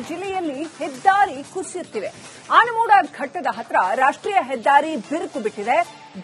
ಜಿಲ್ಲೆಯಲ್ಲಿ ಹೆದ್ದಾರಿ ಕುಸಿಯುತ್ತಿವೆ. ಆನಮೋಡ ಘಟ್ಟದ ಹತ್ರ ರಾಷ್ಟ್ರೀಯ ಹೆದ್ದಾರಿ ಬಿರುಕು ಬಿಟ್ಟಿದೆ.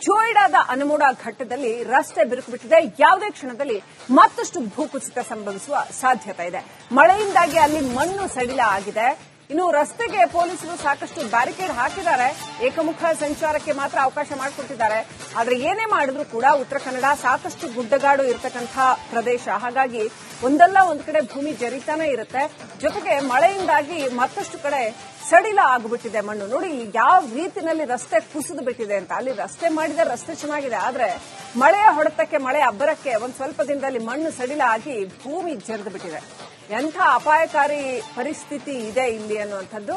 ಜೋಯಿಡಾದ ಆನಮೋಡ ಘಟ್ಟದಲ್ಲಿ ರಸ್ತೆ ಬಿರುಕು ಬಿಟ್ಟಿದೆ. ಯಾವುದೇ ಕ್ಷಣದಲ್ಲಿ ಮತ್ತಷ್ಟು ಭೂಕುಸಿತ ಸಂಭವಿಸುವ ಸಾಧ್ಯತೆ ಇದೆ. ಮಳೆಯಿಂದಾಗಿ ಅಲ್ಲಿ ಮಣ್ಣು ಸಡಿಲ ಆಗಿದೆ. ಇನ್ನು ರಸ್ತೆಗೆ ಪೊಲೀಸರು ಸಾಕಷ್ಟು ಬ್ಯಾರಿಕೇಡ್ ಹಾಕಿದ್ದಾರೆ. ಏಕಮುಖ ಸಂಚಾರಕ್ಕೆ ಮಾತ್ರ ಅವಕಾಶ ಮಾಡಿಕೊಟ್ಟಿದ್ದಾರೆ. ಆದರೆ ಏನೇ ಮಾಡಿದ್ರೂ ಕೂಡ ಉತ್ತರ ಕನ್ನಡ ಸಾಕಷ್ಟು ಗುಡ್ಡಗಾಡು ಇರತಕ್ಕಂಥ ಪ್ರದೇಶ. ಹಾಗಾಗಿ ಒಂದಲ್ಲ ಒಂದು ಕಡೆ ಭೂಮಿ ಜರಿತಾನೆ ಇರುತ್ತೆ. ಜೊತೆಗೆ ಮಳೆಯಿಂದಾಗಿ ಮತ್ತಷ್ಟು ಕಡೆ ಸಡಿಲ ಆಗಿಬಿಟ್ಟಿದೆ ಮಣ್ಣು. ನೋಡಿ ಯಾವ ರೀತಿನಲ್ಲಿ ರಸ್ತೆ ಕುಸಿದು ಬಿಟ್ಟಿದೆ ಅಂತ. ಅಲ್ಲಿ ರಸ್ತೆ ಮಾಡಿದ ರಸ್ತೆ ಚೆನ್ನಾಗಿದೆ, ಆದ್ರೆ ಮಳೆಯ ಹೊಡೆತಕ್ಕೆ ಮಳೆ ಅಬ್ಬರಕ್ಕೆ ಒಂದ್ ಸ್ವಲ್ಪ ದಿನದಲ್ಲಿ ಮಣ್ಣು ಸಡಿಲ ಆಗಿ ಭೂಮಿ ಜರಿದು ಬಿಟ್ಟಿದೆ. ಎಂಥ ಅಪಾಯಕಾರಿ ಪರಿಸ್ಥಿತಿ ಇದೆ ಇಲ್ಲಿ ಅನ್ನುವಂಥದ್ದು.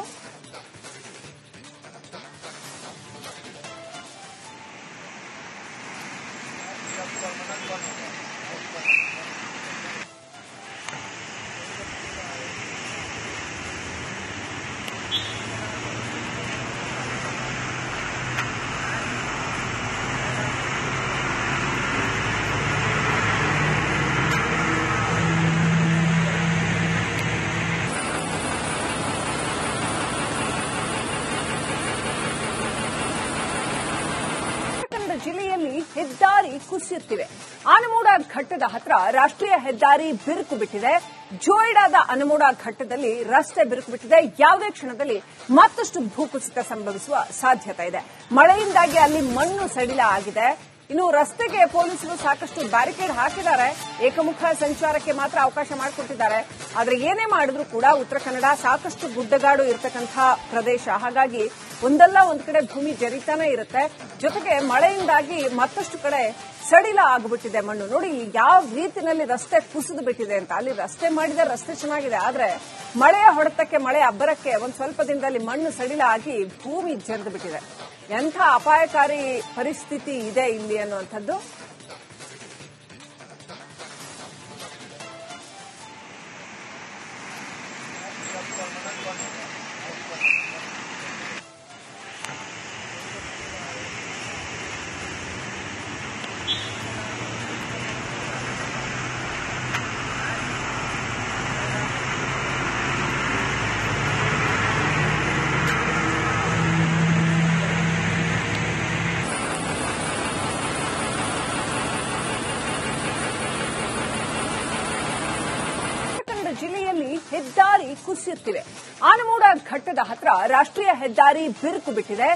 ಜಿಲ್ಲೆಯಲ್ಲಿ ಹೆದ್ದಾರಿ ಕುಸಿಯುತ್ತಿವೆ. ಆನಮೋಡ ಘಟ್ಟದ ಹತ್ರ ರಾಷ್ಟ್ರೀಯ ಹೆದ್ದಾರಿ ಬಿರುಕು ಬಿಟ್ಟಿದೆ. ಜೋಯಿಡಾದ ಆನಮೋಡ ಘಟ್ಟದಲ್ಲಿ ರಸ್ತೆ ಬಿರುಕು ಬಿಟ್ಟಿದೆ. ಯಾವುದೇ ಕ್ಷಣದಲ್ಲಿ ಮತ್ತಷ್ಟು ಭೂಕುಸಿತ ಸಂಭವಿಸುವ ಸಾಧ್ಯತೆ ಇದೆ. ಮಳೆಯಿಂದಾಗಿ ಅಲ್ಲಿ ಮಣ್ಣು ಸಡಿಲ ಆಗಿದೆ. ಇನ್ನು ರಸ್ತೆಗೆ ಪೊಲೀಸರು ಸಾಕಷ್ಟು ಬ್ಯಾರಿಕೇಡ್ ಹಾಕಿದ್ದಾರೆ. ಏಕಮುಖ ಸಂಚಾರಕ್ಕೆ ಮಾತ್ರ ಅವಕಾಶ ಮಾಡಿಕೊಟ್ಟಿದ್ದಾರೆ. ಆದರೆ ಏನೇ ಮಾಡಿದ್ರೂ ಕೂಡ ಉತ್ತರ ಕನ್ನಡ ಸಾಕಷ್ಟು ಗುಡ್ಡಗಾಡು ಇರತಕ್ಕಂಥ ಪ್ರದೇಶ. ಹಾಗಾಗಿ ಒಂದಲ್ಲ ಒಂದು ಕಡೆ ಭೂಮಿ ಜರಿತಾನೆ ಇರುತ್ತೆ. ಜೊತೆಗೆ ಮಳೆಯಿಂದಾಗಿ ಮತ್ತಷ್ಟು ಕಡೆ ಸಡಿಲ ಆಗಿಬಿಟ್ಟಿದೆ ಮಣ್ಣು. ನೋಡಿ ಯಾವ ರೀತಿನಲ್ಲಿ ರಸ್ತೆ ಕುಸಿದು ಬಿಟ್ಟಿದೆ ಅಂತ. ಅಲ್ಲಿ ರಸ್ತೆ ಮಾಡಿದ ರಸ್ತೆ ಚೆನ್ನಾಗಿದೆ, ಆದ್ರೆ ಮಳೆಯ ಹೊಡೆತಕ್ಕೆ ಮಳೆ ಅಬ್ಬರಕ್ಕೆ ಒಂದ್ ಸ್ವಲ್ಪ ದಿನದಲ್ಲಿ ಮಣ್ಣು ಸಡಿಲ ಆಗಿ ಭೂಮಿ ಜರಿದು ಬಿಟ್ಟಿದೆ. ಎಂಥ ಅಪಾಯಕಾರಿ ಪರಿಸ್ಥಿತಿ ಇದೆ ಇಲ್ಲಿ ಅನ್ನುವಂಥದ್ದು. ಜಿಲ್ಲೆಯಲ್ಲಿ ಹೆದ್ದಾರಿ ಕುಸಿಯುತ್ತಿವೆ. ಆನಮೋಡ ಘಟ್ಟದ ಹತ್ರ ರಾಷ್ಟ್ರೀಯ ಹೆದ್ದಾರಿ ಬಿರುಕು ಬಿಟ್ಟಿದೆ.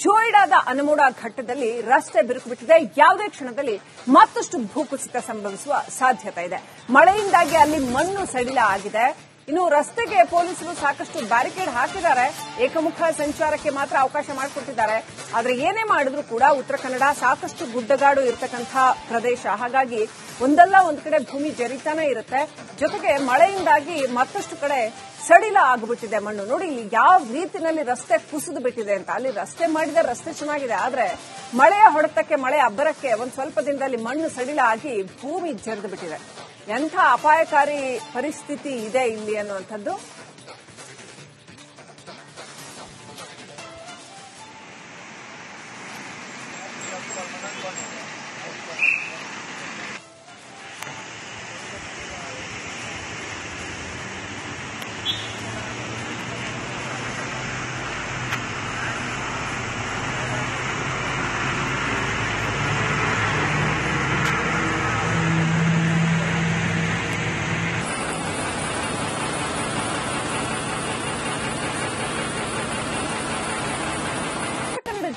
ಜೋಯಿಡಾದ ಆನಮೋಡ ಘಟ್ಟದಲ್ಲಿ ರಸ್ತೆ ಬಿರುಕು ಬಿಟ್ಟಿದೆ. ಯಾವುದೇ ಕ್ಷಣದಲ್ಲಿ ಮತ್ತಷ್ಟು ಭೂಕುಸಿತ ಸಂಭವಿಸುವ ಸಾಧ್ಯತೆ ಇದೆ. ಮಳೆಯಿಂದಾಗಿ ಅಲ್ಲಿ ಮಣ್ಣು ಸಡಿಲ ಆಗಿದೆ. ಇನ್ನು ರಸ್ತೆಗೆ ಪೊಲೀಸರು ಸಾಕಷ್ಟು ಬ್ಯಾರಿಕೇಡ್ ಹಾಕಿದ್ದಾರೆ. ಏಕಮುಖ ಸಂಚಾರಕ್ಕೆ ಮಾತ್ರ ಅವಕಾಶ ಮಾಡಿಕೊಟ್ಟಿದ್ದಾರೆ. ಆದರೆ ಏನೇ ಮಾಡಿದ್ರೂ ಕೂಡ ಉತ್ತರ ಕನ್ನಡ ಸಾಕಷ್ಟು ಗುಡ್ಡಗಾಡು ಇರತಕ್ಕಂಥ ಪ್ರದೇಶ. ಹಾಗಾಗಿ ಒಂದಲ್ಲ ಒಂದು ಕಡೆ ಭೂಮಿ ಜರಿತಾನೆ ಇರುತ್ತೆ. ಜೊತೆಗೆ ಮಳೆಯಿಂದಾಗಿ ಮತ್ತಷ್ಟು ಕಡೆ ಸಡಿಲ ಆಗಿಬಿಟ್ಟಿದೆ ಮಣ್ಣು. ನೋಡಿ ಯಾವ ರೀತಿನಲ್ಲಿ ರಸ್ತೆ ಕುಸಿದು ಬಿಟ್ಟಿದೆ ಅಂತ. ಅಲ್ಲಿ ರಸ್ತೆ ಮಾಡಿದ ರಸ್ತೆ ಚೆನ್ನಾಗಿದೆ, ಆದ್ರೆ ಮಳೆಯ ಹೊಡೆತಕ್ಕೆ ಮಳೆ ಅಬ್ಬರಕ್ಕೆ ಒಂದ್ ಸ್ವಲ್ಪ ದಿನದಲ್ಲಿ ಮಣ್ಣು ಸಡಿಲ ಆಗಿ ಭೂಮಿ ಜರಿದು ಬಿಟ್ಟಿದೆ. ಎಂಥ ಅಪಾಯಕಾರಿ ಪರಿಸ್ಥಿತಿ ಇದೆ ಇಲ್ಲಿ ಅನ್ನುವಂಥದ್ದು.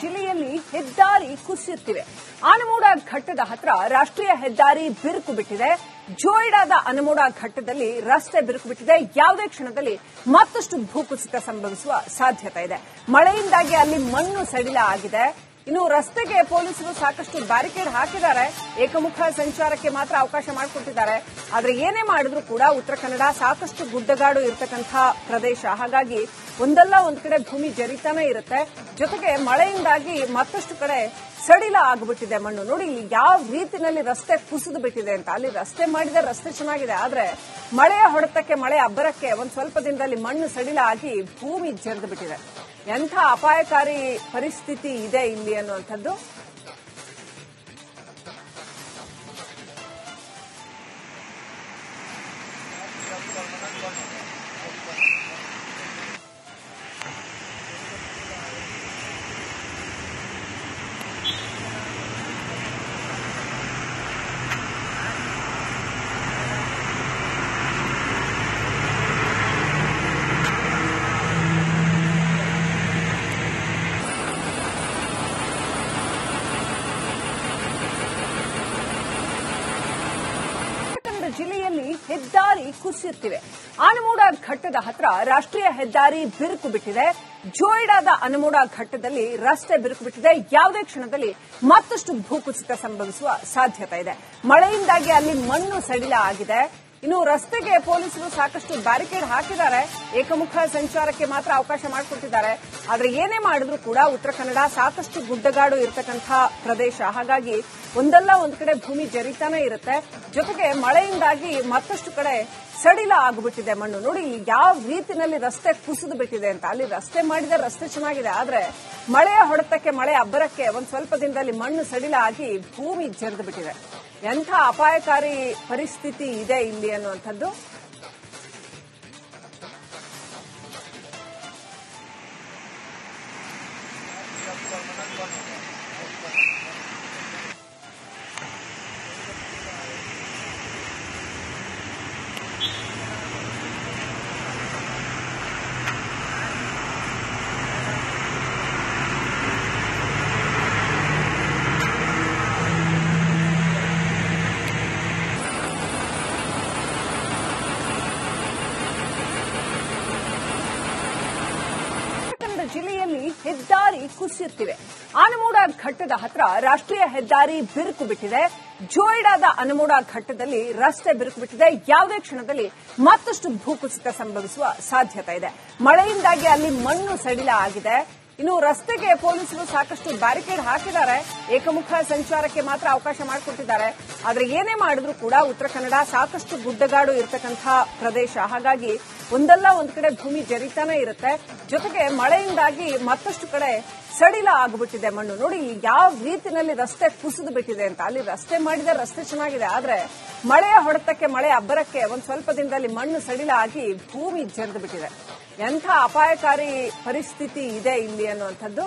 ಜಿಲ್ಲೆಯಲ್ಲಿ ಹೆದ್ದಾರಿ ಕುಸಿಯುತ್ತಿವೆ. ಆನಮೋಡ ಘಟ್ಟದ ಹತ್ರ ರಾಷ್ಟ್ರೀಯ ಹೆದ್ದಾರಿ ಬಿರುಕು ಬಿಟ್ಟಿದೆ. ಜೋಯಿಡಾದ ಆನಮೋಡ ಘಟ್ಟದಲ್ಲಿ ರಸ್ತೆ ಬಿರುಕು ಬಿಟ್ಟಿದೆ. ಯಾವುದೇ ಕ್ಷಣದಲ್ಲಿ ಮತ್ತಷ್ಟು ಭೂಕುಸಿತ ಸಂಭವಿಸುವ ಸಾಧ್ಯತೆ ಇದೆ. ಮಳೆಯಿಂದಾಗಿ ಅಲ್ಲಿ ಮಣ್ಣು ಸಡಿಲ ಆಗಿದೆ. ಇನ್ನು ರಸ್ತೆಗೆ ಪೊಲೀಸರು ಸಾಕಷ್ಟು ಬ್ಯಾರಿಕೇಡ್ ಹಾಕಿದ್ದಾರೆ. ಏಕಮುಖ ಸಂಚಾರಕ್ಕೆ ಮಾತ್ರ ಅವಕಾಶ ಮಾಡಿಕೊಟ್ಟಿದ್ದಾರೆ. ಆದರೆ ಏನೇ ಮಾಡಿದ್ರೂ ಕೂಡ ಉತ್ತರ ಕನ್ನಡ ಸಾಕಷ್ಟು ಗುಡ್ಡಗಾಡು ಇರತಕ್ಕಂಥ ಪ್ರದೇಶ. ಹಾಗಾಗಿ ಒಂದಲ್ಲ ಒಂದು ಕಡೆ ಭೂಮಿ ಜರಿತಾನೆ ಇರುತ್ತೆ. ಜೊತೆಗೆ ಮಳೆಯಿಂದಾಗಿ ಮತ್ತಷ್ಟು ಕಡೆ ಸಡಿಲ ಆಗಿಬಿಟ್ಟಿದೆ ಮಣ್ಣು. ನೋಡಿ ಯಾವ ರೀತಿನಲ್ಲಿ ರಸ್ತೆ ಕುಸಿದು ಬಿಟ್ಟಿದೆ ಅಂತ. ಅಲ್ಲಿ ರಸ್ತೆ ಮಾಡಿದ ರಸ್ತೆ ಚೆನ್ನಾಗಿದೆ, ಆದ್ರೆ ಮಳೆಯ ಹೊಡೆತಕ್ಕೆ ಮಳೆ ಅಬ್ಬರಕ್ಕೆ ಒಂದ್ ಸ್ವಲ್ಪ ದಿನದಲ್ಲಿ ಮಣ್ಣು ಸಡಿಲ ಆಗಿ ಭೂಮಿ ಜರಿದು ಬಿಟ್ಟಿದೆ. ಎಂಥ ಅಪಾಯಕಾರಿ ಪರಿಸ್ಥಿತಿ ಇದೆ ಇಲ್ಲಿ ಅನ್ನುವಂಥದ್ದು. ಕುಸಿಯುತ್ತಿವೆ. ಆನಮೂಡ ಘಟ್ಟದ ಹತ್ರ ರಾಷ್ಟ್ರೀಯ ಹೆದ್ದಾರಿ ಬಿರುಕು ಬಿಟ್ಟಿದೆ. ಜೋಯಿಡಾದ ಆನಮೂಡ ಘಟ್ಟದಲ್ಲಿ ರಸ್ತೆ ಬಿರುಕು ಬಿಟ್ಟಿದೆ. ಯಾವುದೇ ಕ್ಷಣದಲ್ಲಿ ಮತ್ತಷ್ಟು ಭೂಕುಸಿತ ಸಂಭವಿಸುವ ಸಾಧ್ಯತೆ ಇದೆ. ಮಳೆಯಿಂದಾಗಿ ಅಲ್ಲಿ ಮಣ್ಣು ಸಡಿಲ ಆಗಿದೆ. ಇನ್ನು ರಸ್ತೆಗೆ ಪೊಲೀಸರು ಸಾಕಷ್ಟು ಬ್ಯಾರಿಕೇಡ್ ಹಾಕಿದ್ದಾರೆ. ಏಕಮುಖ ಸಂಚಾರಕ್ಕೆ ಮಾತ್ರ ಅವಕಾಶ ಮಾಡಿಕೊಟ್ಟಿದ್ದಾರೆ. ಆದರೆ ಏನೇ ಮಾಡಿದ್ರೂ ಕೂಡ ಉತ್ತರ ಕನ್ನಡ ಸಾಕಷ್ಟು ಗುಡ್ಡಗಾಡು ಇರತಕ್ಕಂಥ ಪ್ರದೇಶ. ಹಾಗಾಗಿ ಒಂದಲ್ಲ ಒಂದು ಕಡೆ ಭೂಮಿ ಜರಿತಾನೆ ಇರುತ್ತೆ. ಜೊತೆಗೆ ಮಳೆಯಿಂದಾಗಿ ಮತ್ತಷ್ಟು ಕಡೆ ಸಡಿಲ ಆಗಿಬಿಟ್ಟಿದೆ ಮಣ್ಣು. ನೋಡಿ ಯಾವ ರೀತಿನಲ್ಲಿ ರಸ್ತೆ ಕುಸಿದು ಬಿಟ್ಟಿದೆ ಅಂತ. ಅಲ್ಲಿ ರಸ್ತೆ ಮಾಡಿದ ರಸ್ತೆ ಚೆನ್ನಾಗಿದೆ, ಆದ್ರೆ ಮಳೆಯ ಹೊಡೆತಕ್ಕೆ ಮಳೆ ಅಬ್ಬರಕ್ಕೆ ಒಂದ್ ಸ್ವಲ್ಪ ದಿನದಲ್ಲಿ ಮಣ್ಣು ಸಡಿಲ ಆಗಿ ಭೂಮಿ ಜರಿದು ಬಿಟ್ಟಿದೆ. ಎಂಥ ಅಪಾಯಕಾರಿ ಪರಿಸ್ಥಿತಿ ಇದೆ ಇಲ್ಲಿ ಅನ್ನುವಂಥದ್ದು. ಜಿಲ್ಲೆಯಲ್ಲಿ ಹೆದ್ದಾರಿ ಕುಸಿಯುತ್ತಿವೆ. ಆನಮೂಡ ಘಟ್ಟದ ಹತ್ರ ರಾಷ್ಟ್ರೀಯ ಹೆದ್ದಾರಿ ಬಿರುಕು ಬಿಟ್ಟಿದೆ. ಜೋಯಿಡಾದ ಆನಮೂಡ ಘಟ್ಟದಲ್ಲಿ ರಸ್ತೆ ಬಿರುಕು ಬಿಟ್ಟಿದೆ. ಯಾವುದೇ ಕ್ಷಣದಲ್ಲಿ ಮತ್ತಷ್ಟು ಭೂಕುಸಿತ ಸಂಭವಿಸುವ ಸಾಧ್ಯತೆ ಇದೆ. ಮಳೆಯಿಂದಾಗಿ ಅಲ್ಲಿ ಮಣ್ಣು ಸಡಿಲ ಆಗಿದೆ. ಇನ್ನು ರಸ್ತೆಗೆ ಪೊಲೀಸರು ಸಾಕಷ್ಟು ಬ್ಯಾರಿಕೇಡ್ ಹಾಕಿದ್ದಾರೆ. ಏಕಮುಖ ಸಂಚಾರಕ್ಕೆ ಮಾತ್ರ ಅವಕಾಶ ಮಾಡಿಕೊಟ್ಟಿದ್ದಾರೆ. ಆದರೆ ಏನೇ ಮಾಡಿದ್ರೂ ಕೂಡ ಉತ್ತರ ಕನ್ನಡ ಸಾಕಷ್ಟು ಗುಡ್ಡಗಾಡು ಇರತಕ್ಕಂಥ ಪ್ರದೇಶ. ಹಾಗಾಗಿ ಒಂದಲ್ಲ ಒಂದು ಕಡೆ ಭೂಮಿ ಜರಿತಾನೆ ಇರುತ್ತೆ. ಜೊತೆಗೆ ಮಳೆಯಿಂದಾಗಿ ಮತ್ತಷ್ಟು ಕಡೆ ಸಡಿಲ ಆಗಿಬಿಟ್ಟಿದೆ ಮಣ್ಣು. ನೋಡಿ ಯಾವ ರೀತಿನಲ್ಲಿ ರಸ್ತೆ ಕುಸಿದು ಬಿಟ್ಟಿದೆ ಅಂತ. ಅಲ್ಲಿ ರಸ್ತೆ ಮಾಡಿದ ರಸ್ತೆ ಚೆನ್ನಾಗಿದೆ, ಆದ್ರೆ ಮಳೆಯ ಹೊಡೆತಕ್ಕೆ ಮಳೆ ಅಬ್ಬರಕ್ಕೆ ಒಂದ್ ಸ್ವಲ್ಪ ದಿನದಲ್ಲಿ ಮಣ್ಣು ಸಡಿಲ ಆಗಿ ಭೂಮಿ ಜರಿದು ಬಿಟ್ಟಿದೆ. ಎಂಥ ಅಪಾಯಕಾರಿ ಪರಿಸ್ಥಿತಿ ಇದೆ ಇಲ್ಲಿ ಅನ್ನುವಂಥದ್ದು.